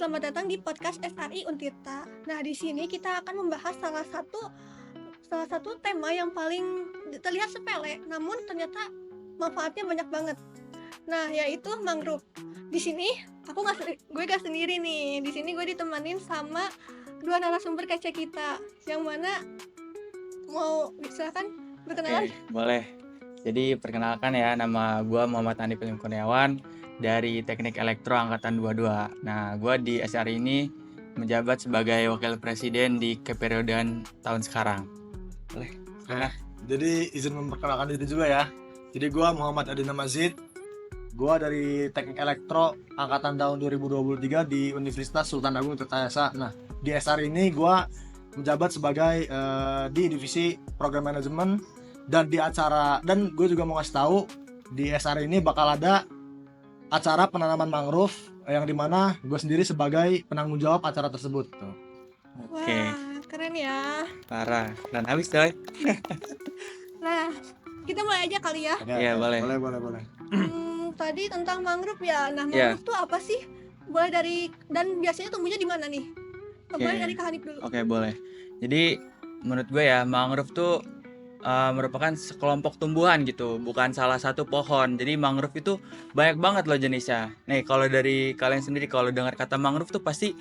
selamat datang di podcast SRI Untirta. Nah, di sini kita akan membahas salah satu tema yang paling terlihat sepele, namun ternyata manfaatnya banyak banget. Nah, yaitu mangrove. Di sini gue gak sendiri nih. Di sini gue ditemenin sama dua narasumber kece kita. Yang mana mau silakan berkenalan? Oke, boleh. Jadi perkenalkan ya, nama gue Muhammad Hanif Ilim Kurniawan dari Teknik Elektro Angkatan 22. Nah, gue di SRI ini menjabat sebagai Wakil Presiden di keperiodean tahun sekarang. Boleh? Jadi izin memperkenalkan diri juga ya. Jadi gue Muhammad Adina Mazid. Gue dari Teknik Elektro Angkatan tahun 2023 di Universitas Sultan Agung Tirtayasa. Nah, di SRI ini gue menjabat sebagai di divisi program manajemen, dan gue juga mau kasih tahu di SRI ini bakal ada acara penanaman mangrove yang dimana gue sendiri sebagai penanggung jawab acara tersebut. Oke. Wah, keren ya. Parah. Dan habis coy. Nah, kita mulai aja kali ya. Iya, boleh. Boleh. Tadi tentang mangrove ya. Nah, Iya. mangrove itu apa sih? Boleh dan biasanya tumbuhnya di mana nih? Boleh dari Kak Hanif dulu. Oke, boleh. Jadi menurut gue ya, mangrove tuh merupakan sekelompok tumbuhan gitu, bukan salah satu pohon. Jadi mangrove itu banyak banget loh jenisnya. Nih, kalau dari kalian sendiri kalau dengar kata mangrove tuh pasti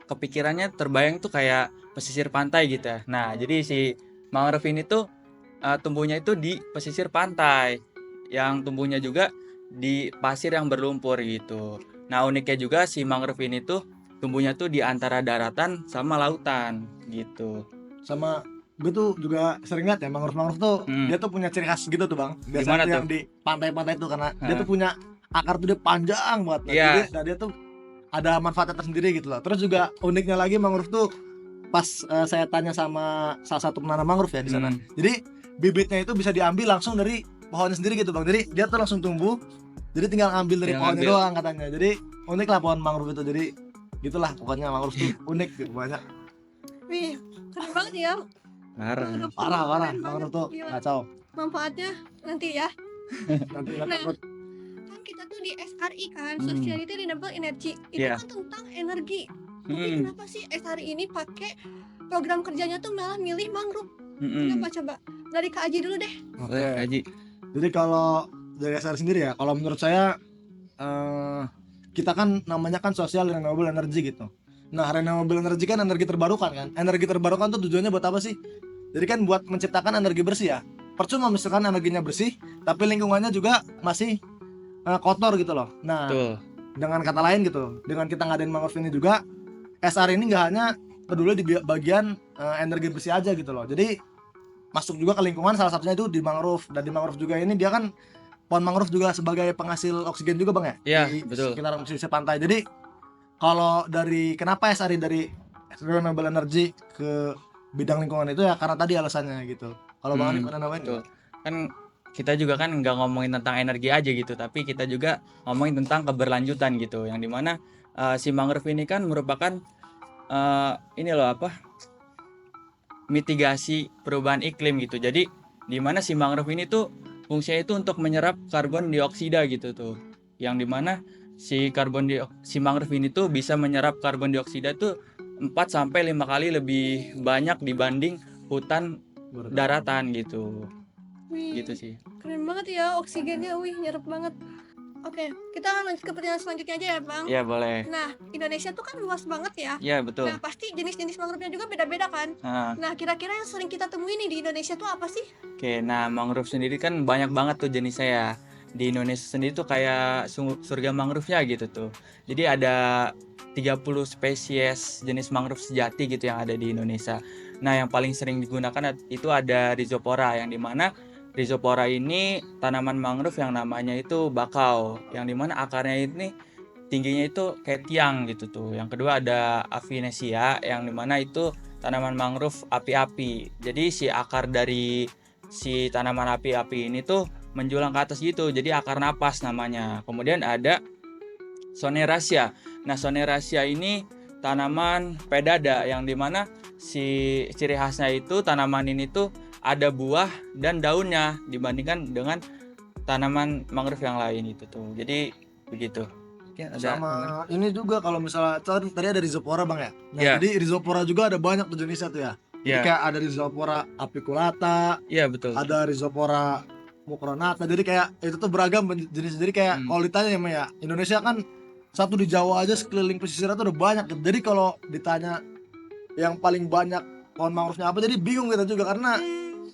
kepikirannya terbayang tuh kayak pesisir pantai gitu ya. Nah, jadi si mangrove ini tuh tumbuhnya itu di pesisir pantai, yang tumbuhnya juga di pasir yang berlumpur gitu. Nah, uniknya juga si mangrove ini tuh tumbuhnya tuh di antara daratan sama lautan gitu. Sama gue tuh juga sering lihat ya mangrove tuh dia tuh punya ciri khas gitu tuh bang. Biasanya tuh yang di pantai-pantai tuh karena dia tuh punya akar tuh dia panjang banget. Nah, dia tuh ada manfaatnya tersendiri gitu loh. Terus juga uniknya lagi mangrove tuh pas saya tanya sama salah satu penanam mangrove ya di sana. Jadi bibitnya itu bisa diambil langsung dari pohonnya sendiri gitu bang. Jadi dia tuh langsung tumbuh. Jadi tinggal ambil dari pohonnya doang katanya. Jadi unik lah pohon mangrove itu. Jadi gitulah pokoknya mangrove tuh unik gitu banyak. Wih, keren banget ya. Parah mangrove tuh kacau. Manfaatnya nanti ya. Nanti Nah, kan kita tuh di SRI kan, Society Renewable Energy. Itu kan tentang energi. Tapi kenapa sih SRI ini pakai program kerjanya tuh malah milih mangrove? Kenapa coba? Dari Kak Aji dulu deh. Oke. Jadi kalau dari SRI sendiri ya, kalau menurut saya kita kan namanya kan Social Renewable Energy gitu. Nah, renewable energy kan energi terbarukan kan. Energi terbarukan tuh tujuannya buat apa sih? Jadi kan buat menciptakan energi bersih ya. Percuma misalkan energinya bersih, tapi lingkungannya juga masih kotor gitu loh. Nah, dengan kata lain gitu, dengan kita ngadain mangrove ini juga, SR ini nggak hanya peduli di bagian energi bersih aja gitu loh. Jadi masuk juga ke lingkungan, salah satunya itu di mangrove. Dan di mangrove juga ini dia kan pohon mangrove juga sebagai penghasil oksigen juga bang ya. Iya, di betul. sekitar pesisir pantai. Jadi kalau dari kenapa SRI dari renewable energy ke bidang lingkungan itu ya karena tadi alasannya gitu. Kalau bang Hanif ada nambahin gitu. Kan kita juga kan nggak ngomongin tentang energi aja gitu, tapi kita juga ngomongin tentang keberlanjutan gitu, yang dimana si mangrove ini kan merupakan mitigasi perubahan iklim gitu. Jadi dimana si mangrove ini tuh fungsinya itu untuk menyerap karbon dioksida gitu tuh, yang dimana si mangrove ini tuh bisa menyerap karbon dioksida tuh 4-5 kali lebih banyak dibanding hutan daratan gitu. Wih, gitu sih. Keren banget ya oksigennya, nyerap banget. Oke, kita lanjut ke pertanyaan selanjutnya aja ya bang. Iya boleh. Nah, Indonesia tuh kan luas banget ya. Iya betul. Nah, pasti jenis-jenis mangrove-nya juga beda-beda kan. Nah, kira-kira yang sering kita temui nih di Indonesia tuh apa sih? Oke, nah mangrove sendiri kan banyak banget tuh jenisnya ya. Di Indonesia sendiri tuh kayak surga mangrove-nya gitu tuh. Jadi ada 30 spesies jenis mangrove sejati gitu yang ada di Indonesia. Nah, yang paling sering digunakan itu ada Rhizopora, yang dimana Rhizopora ini tanaman mangrove yang namanya itu bakau, yang dimana akarnya ini tingginya itu kayak tiang gitu tuh. Yang kedua ada Avinesia, yang dimana itu tanaman mangrove api-api. Jadi si akar dari si tanaman api-api ini tuh menjulang ke atas gitu, jadi akar napas namanya. Kemudian ada Soneraceae. Nah, Soneraceae ini tanaman pedada, yang dimana si ciri khasnya itu tanaman ini tuh ada buah dan daunnya dibandingkan dengan tanaman mangrove yang lain itu tuh. Jadi begitu. mungkin ada Sama ini juga kalau misalnya tadi ada rhizopora bang ya. Nah Iya. jadi rhizopora juga ada banyak tuh jenisnya tuh ya. Jadi Iya, kayak ada rhizopora apiculata, iya betul. ada rhizopora mucronata. Jadi kayak itu tuh beragam jenis. Jadi kayak Hmm. kalau ditanya ya Indonesia kan satu di Jawa aja sekeliling pesisir itu udah banyak gitu. Jadi kalau ditanya yang paling banyak pohon mangrove-nya apa, jadi bingung kita juga karena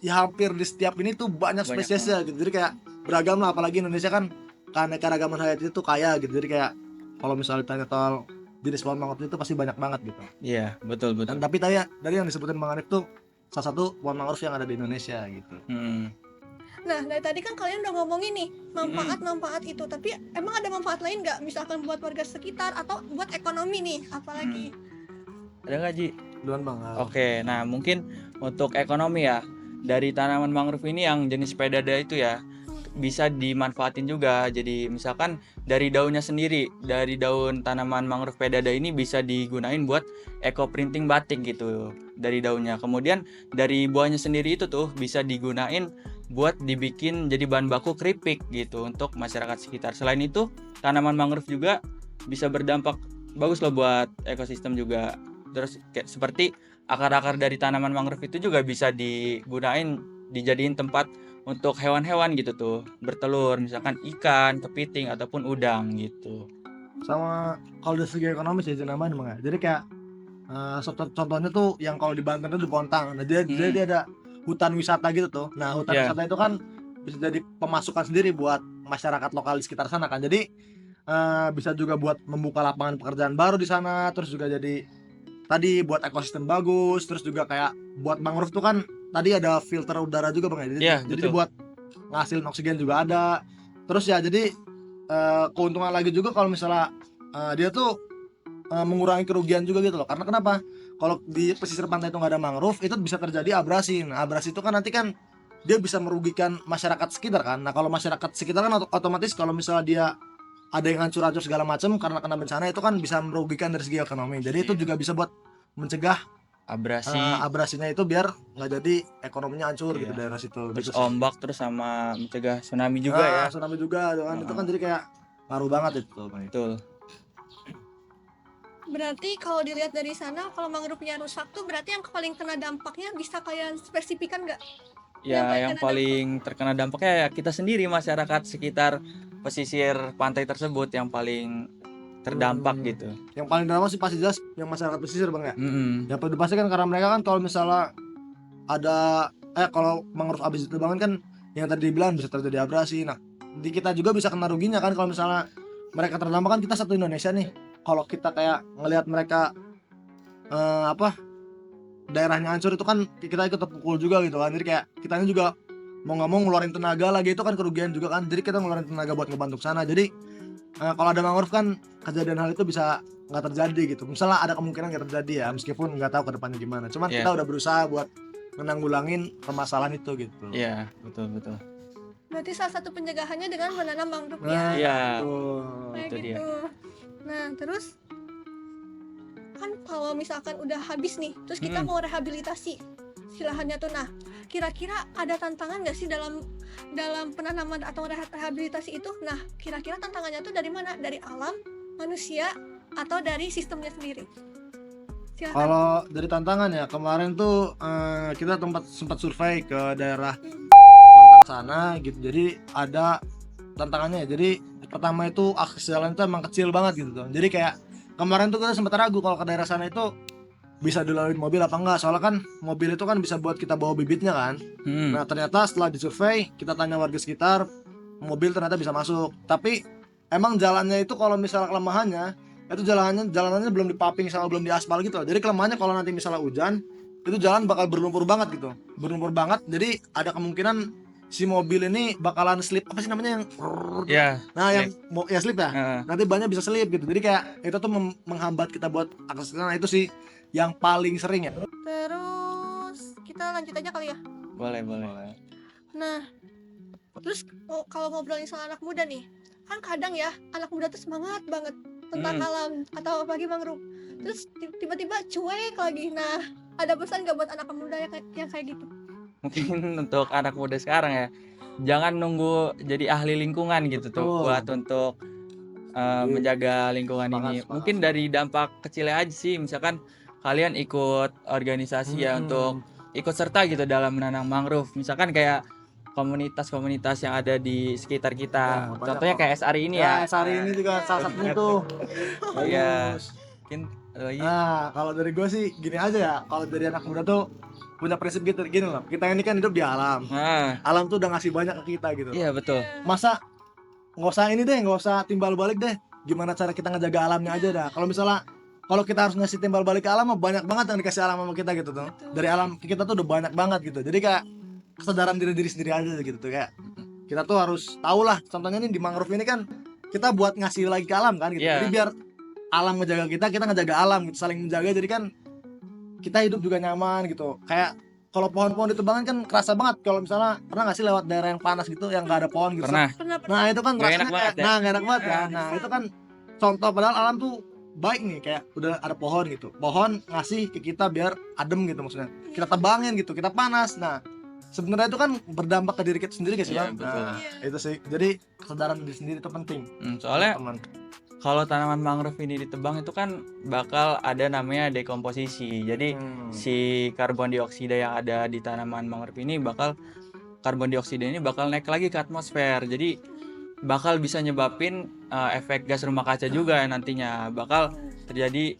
ya hampir di setiap ini tuh banyak Banyak spesiesnya gitu. Jadi kayak beragam lah, apalagi Indonesia kan keanekaragaman hayati itu kaya gitu. Jadi kayak kalau misalnya ditanya soal jenis pohon mangrove itu pasti banyak banget gitu. Iya, betul Dan betul. tapi tadi yang disebutin Bang Hanif tuh salah satu pohon mangrove yang ada di Indonesia gitu. Hmm. Nah, dari tadi kan kalian udah ngomongin nih manfaat-manfaat itu, tapi emang ada manfaat lain nggak? Misalkan buat warga sekitar atau buat ekonomi nih, apalagi? Ada nggak Ji? Duluan Bang. Oke, nah mungkin untuk ekonomi ya, dari tanaman mangrove ini yang jenis pedada itu ya bisa dimanfaatin juga. Jadi misalkan dari daunnya sendiri, dari daun tanaman mangrove pedada ini bisa digunain buat eco printing batik gitu dari daunnya. Kemudian dari buahnya sendiri itu tuh bisa digunain buat dibikin jadi bahan baku keripik gitu untuk masyarakat sekitar. Selain itu, tanaman mangrove juga bisa berdampak bagus loh buat ekosistem juga. Terus kayak seperti akar-akar dari tanaman mangrove itu juga bisa digunain dijadiin tempat untuk hewan-hewan gitu tuh bertelur, misalkan ikan, kepiting ataupun udang gitu. Sama kalau dari segi ekonomis ya namanya Bang ya. Jadi kayak contohnya tuh yang kalau di Banten itu di Pontang. Nah, jadi dia ada hutan wisata gitu tuh. Nah, hutan Iya. wisata itu kan bisa jadi pemasukan sendiri buat masyarakat lokal di sekitar sana kan. Jadi bisa juga buat membuka lapangan pekerjaan baru di sana, terus juga jadi tadi buat ekosistem bagus, terus juga kayak buat mangrove tuh kan tadi ada filter udara juga Bang ya. Jadi, Iya, jadi betul. buat ngasilin oksigen juga ada. Terus ya jadi keuntungan lagi juga kalau misalnya dia tuh mengurangi kerugian juga gitu loh. Karena kenapa? Kalau di pesisir pantai itu nggak ada mangrove, itu bisa terjadi abrasi. Nah, abrasi itu kan nanti kan dia bisa merugikan masyarakat sekitar kan. Nah, kalau masyarakat sekitar kan otomatis kalau misalnya dia ada yang hancur-hancur segala macam karena kena bencana itu kan bisa merugikan dari segi ekonomi. Jadi itu juga bisa buat mencegah Abrasi, abrasinya itu biar nggak jadi ekonominya hancur gitu Iya. daerah situ. terus Gitu sih. ombak, terus sama mencegah tsunami juga ya. Tsunami juga tuh kan. Itu kan jadi kayak ngaruh banget itu. Betul. Berarti kalau dilihat dari sana, kalau mangrove-nya rusak tuh berarti yang paling kena dampaknya bisa kalian spesifikan nggak? Ya, paling yang kena paling terkena dampaknya ya kita sendiri, masyarakat sekitar pesisir pantai tersebut yang paling terdampak gitu. Yang paling drama sih pasti jelas yang masyarakat pesisir Bang ya. Mm-mm. Yang paling pasti kan karena mereka kan kalau misalnya ada kalau mangrove habis dibangun kan yang tadi dibilang bisa terjadi abrasi. Nah, di kita juga bisa kena ruginya kan kalau misalnya mereka terdampak kan kita satu Indonesia nih. Kalau kita kayak ngelihat mereka daerahnya hancur itu kan kita ikut terpukul juga gitu kan. Jadi kayak kitanya juga mau nggak mau ngeluarin tenaga lagi itu kan kerugian juga kan. Jadi kita ngeluarin tenaga buat ngebantu sana. Jadi kalau ada mangrove kan kejadian hal itu bisa nggak terjadi gitu. Misalnya ada kemungkinan nggak terjadi ya, meskipun nggak tahu ke depannya gimana. Cuman Iya. kita udah berusaha buat menanggulangin permasalahan itu gitu. Iya, betul. Berarti salah satu pencegahannya dengan menanam mangrove Nah, ya. Iya. Tuh. Kayak itu dia. gitu. Nah, terus kan kalau misalkan udah habis nih, terus kita mau rehabilitasi si lahannya tuh. Nah, kira-kira ada tantangan nggak sih dalam penanaman atau rehabilitasi itu? Nah, kira-kira tantangannya tuh dari mana? Dari alam, manusia, atau dari sistemnya sendiri? Silakan. Kalau dari tantangan ya kemarin tuh kita sempat survei ke daerah sana gitu. Jadi ada tantangannya. Jadi pertama itu akses jalan itu emang kecil banget gitu tuh. Jadi kayak kemarin tuh kita sempat ragu kalau ke daerah sana itu bisa dilalui mobil apa enggak. Soalnya kan mobil itu kan bisa buat kita bawa bibitnya kan. Nah ternyata setelah disurvei kita tanya warga sekitar, mobil ternyata bisa masuk. Tapi emang jalannya itu kalau misalnya kelemahannya itu jalanannya belum dipaving sama belum diaspal gitu loh. Jadi kelemahannya kalau nanti misalnya hujan itu jalan bakal berlumpur banget gitu. Berlumpur banget. Jadi ada kemungkinan si mobil ini bakalan slip, apa sih namanya yang Ya. nah yang ya slip ya. Heeh. Nanti bannya bisa slip gitu. Jadi kayak itu tuh menghambat kita buat akses ke sana. Itu sih yang paling sering ya. Terus kita lanjut aja kali ya. Boleh. Nah, terus kalau ngobrolin soal anak muda nih, kan kadang ya anak muda tuh semangat banget tentang alam atau apalagi mangrove. Terus tiba-tiba cuek lagi. Nah, ada pesan nggak buat anak muda yang kayak gitu? Mungkin untuk anak muda sekarang ya, jangan nunggu jadi ahli lingkungan gitu tuh Betul. buat untuk menjaga lingkungan Sepakat, ini. sepakat, Mungkin sepakat. dari dampak kecilnya aja sih, misalkan kalian ikut organisasi ya untuk ikut serta gitu dalam menanam mangrove. Misalkan kayak komunitas-komunitas yang ada di sekitar Ya, kita. banyak Contohnya kok. kayak SRI ini Ya, ya. Sari ini juga salah satunya tuh. Iya. Bagus. Mungkin ada lagi. Nah, kalau dari gue sih gini aja ya. Kalau dari anak muda tuh punya prinsip gitu gini loh. Kita ini kan hidup di alam. Nah, Alam tuh udah ngasih banyak ke kita gitu. iya betul. Masa nggak usah ini deh, nggak usah timbal balik deh. Gimana cara kita ngejaga alamnya aja dah. Kalau kita harus ngasih timbal balik ke alam, mah banyak banget yang dikasih alam sama kita gitu tuh. Dari alam ke kita tuh udah banyak banget gitu. Jadi kayak kesadaran diri sendiri aja gitu tuh kayak kita tuh harus tahu lah. Contohnya nih di mangrove ini kan kita buat ngasih lagi ke alam kan gitu. Iya. Jadi biar alam ngejaga kita ngejaga alam gitu, saling menjaga. Jadi kan kita hidup juga nyaman gitu. Kayak kalau pohon-pohon ditebangan kan kerasa banget. Kalau misalnya pernah nggak sih lewat daerah yang panas gitu yang nggak ada pohon gitu. Pernah. Pernah Nah itu kan Nggak rasanya enak banget kayak, ya? nah nggak enak banget kan. Nah itu kan contoh padahal alam tuh baik nih, kayak udah ada pohon gitu. Pohon ngasih ke kita biar adem gitu maksudnya. Kita tebangin gitu, kita panas. Nah sebenarnya itu kan berdampak ke diri kita sendiri guys Iya, ya. betul. Nah itu sih. Jadi kesadaran diri sendiri itu penting. Soalnya Teman. kalau tanaman mangrove ini ditebang itu kan bakal ada namanya dekomposisi. Jadi si karbon dioksida yang ada di tanaman mangrove ini karbon dioksida ini bakal naik lagi ke atmosfer. Jadi bakal bisa nyebabin efek gas rumah kaca juga nantinya. Bakal terjadi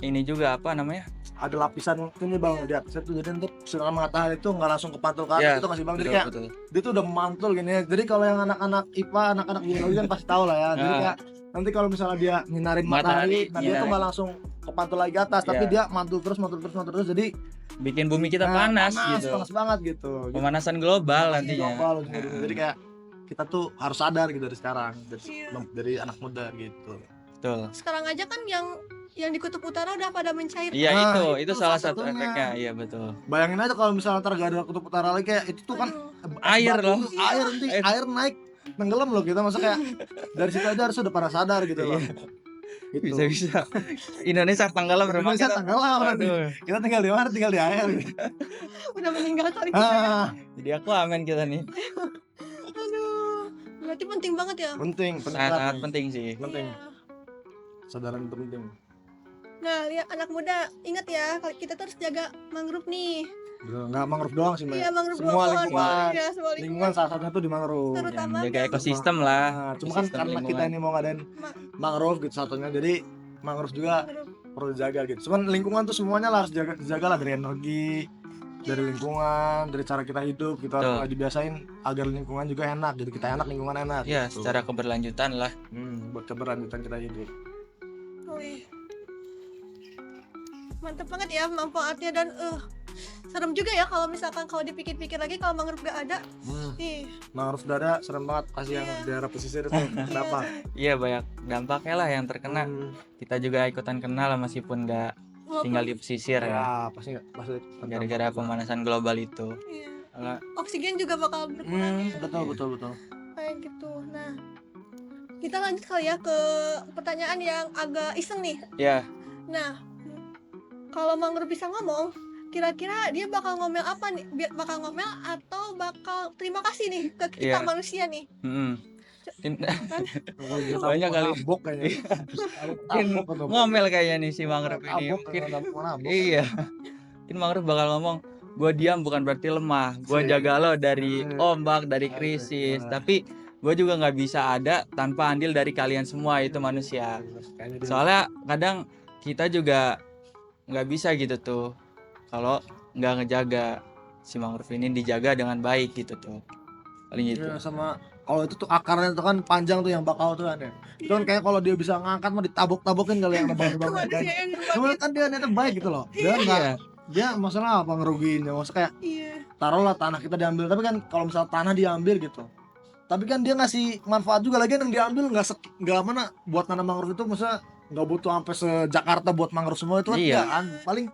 ini juga apa namanya? Ada lapisan ini bang di atas itu, jadi untuk sinar matahari itu nggak langsung kepantul ke atas Iya, itu masih bang. Jadi Betul, kayak betul. dia tuh udah mantul gini ya. Jadi kalau yang anak-anak IPA, anak-anak biologi kan pasti tahu lah ya. Jadi Nah. kayak nanti kalau misalnya dia nyinarin Matahari, matahari, nah dia tuh nyinarin. nggak langsung kepantul lagi ke atas, tapi Iya. dia mantul terus. Jadi Bikin bumi kita nah, panas gitu. panas banget gitu. Pemanasan global Pemanasan nantinya. global ujung-ujungnya. Jadi kayak kita tuh harus sadar gitu dari sekarang, Iya. dari anak muda gitu. Betul. Sekarang aja kan yang di kutub utara udah pada mencair. Iya Nah, itu itu salah salah satu satunya. efeknya. Iya betul. Bayangin aja kalau misalnya ntar gak ada kutub utara lagi, kayak itu tuh kan Aduh. Air batu loh. tuh, air naik tenggelam loh kita, masa kayak dari situ aja harus udah pada sadar gitu loh. Gitu. Bisa-bisa Indonesia tenggelam rumah Indonesia kita. tenggelam nanti. Aduh. Kita tinggal di mana? Tinggal di air gitu. Udah meninggal kali kita. Ah, Jadi aku amin kita nih. Aduh. Berarti penting banget ya. penting, Sangat banget. penting sih. Penting. Iya. Kesadaran itu penting. Nah, lihat anak muda, ingat ya, kalau kita tuh harus jaga mangrove nih. Enggak mangrove doang sih, Mbak. Iya, mangrove Semua pohon. lingkungan. Iya, semua Lingkungan salah satunya tuh di mangrove. Terutama Jaga yang- ekosistem lah. Nah, cuma kan Ekosistem karena kita lingkungan. ini mau ngadain Ma- mangrove gitu satunya, jadi mangrove juga mangrove. perlu dijaga gitu. Cuman lingkungan tuh semuanya lah harus dijaga lah, dari energi, dari lingkungan, dari cara kita hidup, kita harus Betul. mulai dibiasain agar lingkungan juga enak, jadi kita enak, lingkungan enak. Ya, gitu. secara keberlanjutan lah. Buat keberlanjutan kita hidup. Wih. Mantap banget ya manfaatnya dan serem juga ya kalau misalkan kalau dipikir-pikir lagi kalau mangrove gak ada. Ih, Mangrove dada serem banget, kasih yang Iya. daerah pesisir itu kenapa? Iya banyak dampaknya lah yang terkena. Hmm, Kita juga ikutan kena lah meskipun nggak walaupun- tinggal di pesisir ya. ya pasti Gara-gara pemanasan global itu. iya. Karena Oksigen juga bakal berkurang ya. betul. Kayak gitu. Nah, kita lanjut kali ya ke pertanyaan yang agak iseng nih. ya Nah, kalau mangrove bisa ngomong, kira-kira dia bakal ngomel apa nih? Bakal ngomel atau bakal terima kasih nih ke kita Iya. manusia nih? Banyak kali. Tabok kayaknya. Tabok atau- ngomel kayaknya nih si mangrove ini. Tabok, Mungkin tabok, nabok. iya. Mungkin mangrove bakal ngomong, gue diam bukan berarti lemah. Gue Sih. jaga lo dari ombak, dari krisis. Tapi gue juga nggak bisa ada tanpa andil dari kalian semua, itu manusia. Kayaknya dia- Soalnya kadang kita juga nggak bisa gitu tuh kalau nggak ngejaga si mangrove ini dijaga dengan baik gitu tuh, paling gitu. Iya, sama kalau itu tuh akarnya tuh kan panjang tuh yang bakau tuh kan ya. Itu kan kayak kalau dia bisa ngangkat mah ditabok-tabokin kali yang nebang-nebang kan. Manusia yang Cuma kan dia niatnya baik gitu loh. Dia enggak, Iya, dia masalah apa ngerugiinnya. Maksudnya kayak Iya. taruhlah tanah kita diambil, tapi kan kalau misalnya tanah diambil gitu, tapi kan dia ngasih manfaat juga, lagi yang diambil nggak mana buat tanam mangrove itu, maksudnya nggak butuh sampai se-Jakarta buat mangrove semua itu kan, Iya. enggak kan, paling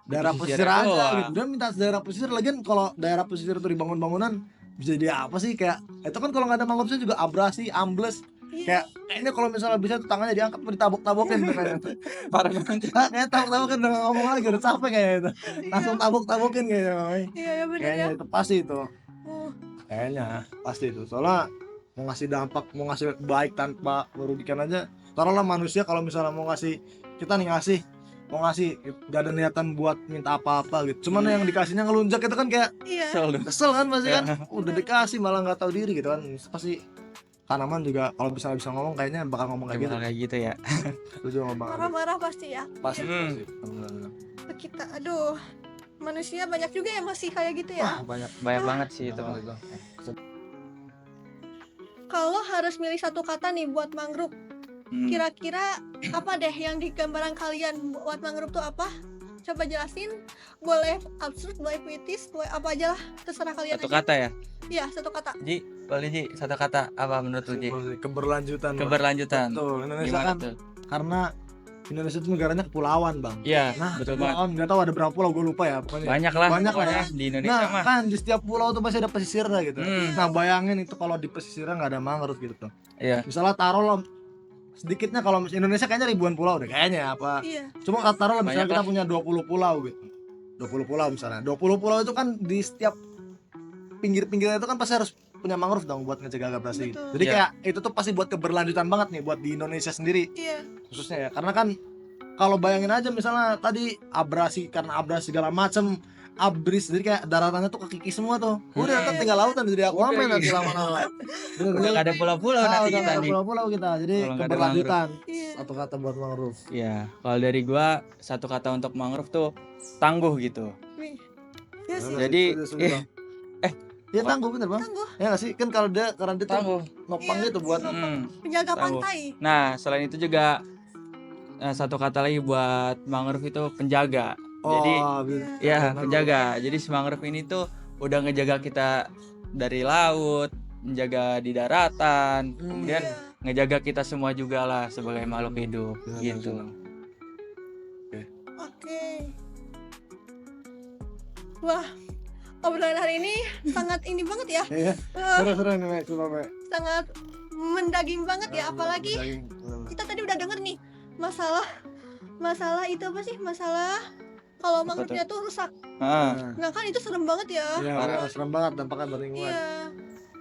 daerah Pesisir pesisir aja doang. gitu. Dia minta daerah pesisir, lagian kalau daerah pesisir itu dibangun bangunan bisa jadi apa sih, kayak itu kan kalau nggak ada mangrove juga abrasi, ambles, Iya. kayaknya kalau misalnya bisa tuh tangannya diangkat ditabok-tabokin tuh kayaknya tuh. parah banget. Nah, kayak tabok-tabokin udah nggak ngomong lagi, udah capek kayaknya itu, langsung tabok-tabokin kayaknya. Iya, ya benar ya. Kayaknya itu pasti itu. Oh, Kayaknya pasti itu, soalnya mau ngasih dampak, mau ngasih baik tanpa merugikan aja. Taruhlah manusia kalau misalnya mau ngasih, kita nih ngasih, mau ngasih gak ada niatan buat minta apa-apa gitu. Cuman yang dikasihnya ngelunjak itu kan kayak Iya. Selalu. kesel kan pasti kan. Ya. Udah dikasih malah nggak tahu diri gitu kan. Pasti Kanaman juga kalau misalnya bisa ngomong kayaknya bakal ngomong kayak gitu. Bakal kayak gitu ya. Lu juga ngomong banget. Marah-marah pasti ya. Pasti. Hmm. Pasti. Kita aduh, manusia banyak juga yang masih kayak gitu ya. Banyak. Banyak banget sih itu. Kalau harus milih satu kata nih buat mangrove, Hmm. kira-kira apa deh yang di gambaran kalian buat mangrove tuh apa? Coba jelasin. Boleh absurd, boleh puitis, boleh apa aja lah, terserah kalian Satu aja. kata ya. Iya, satu kata. Ji, boleh Ji, satu kata apa menurut lu Ji? Keberlanjutan. Bang. Keberlanjutan. Betul. Indonesia Gimana kan tuh? karena Indonesia itu negaranya kepulauan bang. Iya, Nah, betul banget. kepulauan nggak tahu ada berapa pulau, gue lupa ya. Pokoknya. Banyak lah. Banyak lah pokoknya ya. di Indonesia Nah mah. kan di setiap pulau tuh pasti ada pesisirnya gitu. Hmm. Nah bayangin itu kalau di pesisirnya nggak ada mangrove gitu tuh. Iya. Misalnya taruh lah sedikitnya, kalau Indonesia kayaknya ribuan pulau deh kayaknya apa. Iya. Cuma taruh lah misalnya Banyak kita lah. punya 20 pulau gitu. 20 pulau misalnya. 20 pulau itu kan di setiap pinggir-pinggirnya itu kan pasti harus punya mangrove dong buat ngecegah abrasi. Betul. Jadi Iya. kayak itu tuh pasti buat keberlanjutan banget nih buat di Indonesia sendiri Iya. khususnya ya. Karena kan kalau bayangin aja misalnya tadi abrasi, karena abrasi segala macem abris, jadi kayak daratannya tuh kekikis semua tuh. Udah kan tinggal lautan jadi Aquaman Udah, nanti iya. lama-lama. Udah nggak ada pulau-pulau Udah nanti nggak kita ada nih. pulau-pulau kita. Jadi Kalau nggak ada keberlanjutan. Iya. Satu kata buat mangrove. Iya, kalau dari gua satu kata untuk mangrove tuh tangguh gitu. Wih. Iya sih. Jadi, Iya tangguh bener bang. Tangguh. Ya nggak sih, kan kalau dia karena dia tuh Tangguh. nopang Iya. gitu buat Hmm. Penjaga Tangguh. pantai. Nah, selain itu juga satu kata lagi buat mangrove itu penjaga. Jadi gitu. ya penjaga. Jadi si mangrove ini tuh udah ngejaga kita dari laut, menjaga di daratan, kemudian Iya. ngejaga kita semua juga lah sebagai makhluk hidup Iya, gitu. Oke. Wah, obrolan hari ini sangat ini banget ya. Iya. Eh, Seru-seru nih Mek, coba Mek. sangat mendaging banget ya, apalagi Daging. kita tadi udah denger nih masalah itu apa sih, masalah kalau Apa mangrove-nya tuh rusak. Ah, Nah kan itu serem banget ya. Iya, Parah. parah, serem banget dampaknya buat lingkungan. Iya,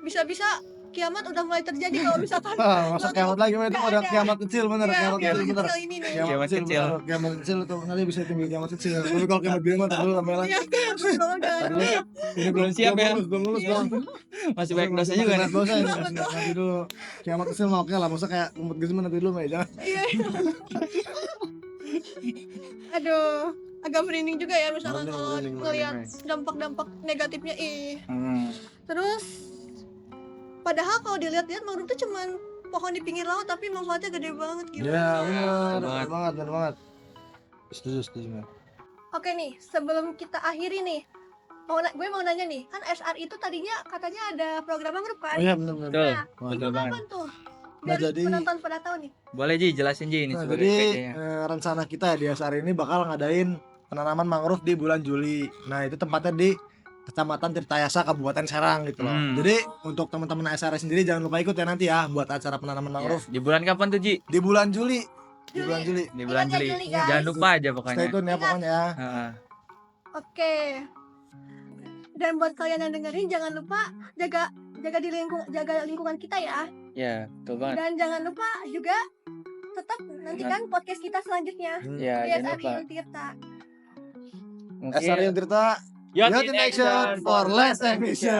bisa-bisa kiamat udah mulai terjadi kalau misalkan Masa kiamat lagi Mek, itu Nggak ada ada. kiamat kecil bener, ya, kiamat kecil bener. kecil ini nih. Kiamat kecil. bener. Kiamat kecil itu nanti bisa tinggal kiamat kecil. Tapi kalau kiamat gede mah tak dulu sampai lah. Iya, betul banget. Ini Belum siap ya. Belum lulus bang. masih banyak dosa juga nih. Dosa ini nanti dulu. Kiamat kecil mah oke lah, masa kayak umat gede mah nanti dulu Mek, jangan. Iya. Aduh, agak merinding juga ya misalkan Merinding, kalau merinding, ngelihat merinding. dampak-dampak negatifnya. Hmm. Terus padahal kalau dilihat-lihat mangrove tuh cuman pohon di pinggir laut tapi manfaatnya gede banget gitu. Iya, benar. betul Benar banget, benar banget. Setuju, setuju Mek. Oke nih, sebelum kita akhiri nih, gue mau nanya nih, kan SRI itu tadinya katanya ada program mangrove kan? Oh iya benar benar. Betul, Nah, betul banget. kapan tuh? Nah, Biar jadi- penonton pada tahu nih. Boleh Ji, jelasin Ji ini Nah, sebagai jadi PC-nya. rencana kita ya di SR ini bakal ngadain penanaman mangrove di bulan Juli. Nah, itu tempatnya di Kecamatan Tirtayasa, Kabupaten Serang gitu loh. Hmm. Jadi untuk teman-teman SR sendiri jangan lupa ikut ya nanti ya buat acara penanaman mangrove Di bulan kapan tuh Ji? di bulan Juli. Di Juli. bulan Juli. Di bulan Ingat ya, Juli. Juli, guys. Jangan lupa aja Stay pokoknya. tune ya pokoknya ya. Heeh. Oke. Dan buat kalian yang dengerin jangan lupa jaga lingkungan kita ya. Ya, betul banget. Dan jangan lupa juga tetap nantikan podcast kita selanjutnya Ya, di jangan SRI lupa. Untirta. Mungkin SR yang Tirta Yacht Yacht in Action for less emission.